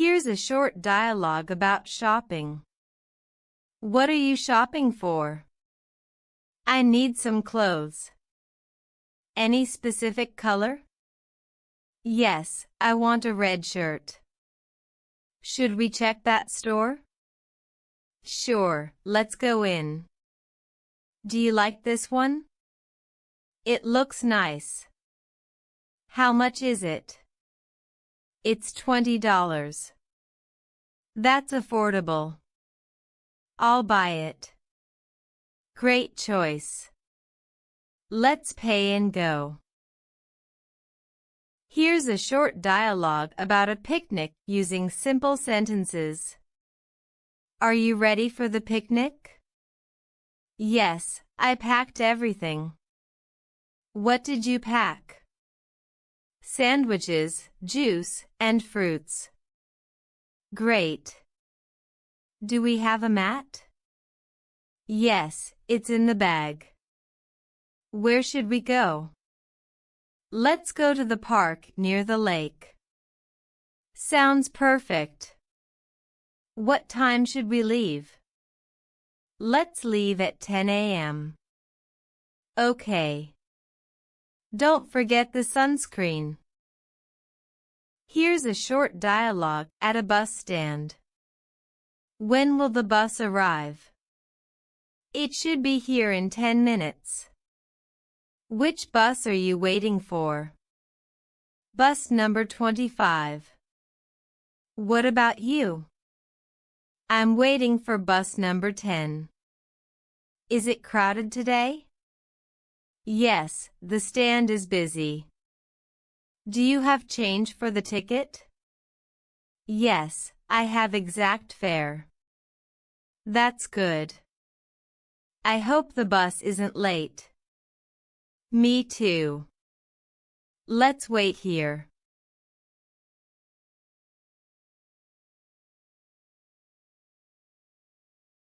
Here's a short dialogue about shopping. What are you shopping for? I need some clothes. Any specific color? Yes, I want a red shirt. Should we check that store? Sure, let's go in. Do you like this one? It looks nice. How much is it? It's $20. That's affordable. I'll buy it. Great choice. Let's pay and go. Here's a short dialogue about a picnic using simple sentences. Are you ready for the picnic? Yes, I packed everything. What did you pack? Sandwiches, juice, and fruits. Great. Do we have a mat? Yes, it's in the bag. Where should we go? Let's go to the park near the lake. Sounds perfect. What time should we leave? Let's leave at 10 a.m. Okay. Don't forget the sunscreen. Here's a short dialogue at a bus stand. When will the bus arrive? It should be here in 10 minutes. Which bus are you waiting for? Bus number 25. What about you? I'm waiting for bus number 10. Is it crowded today? Yes, the stand is busy. Do you have change for the ticket? Yes, I have exact fare. That's good. I hope the bus isn't late. Me too. Let's wait here.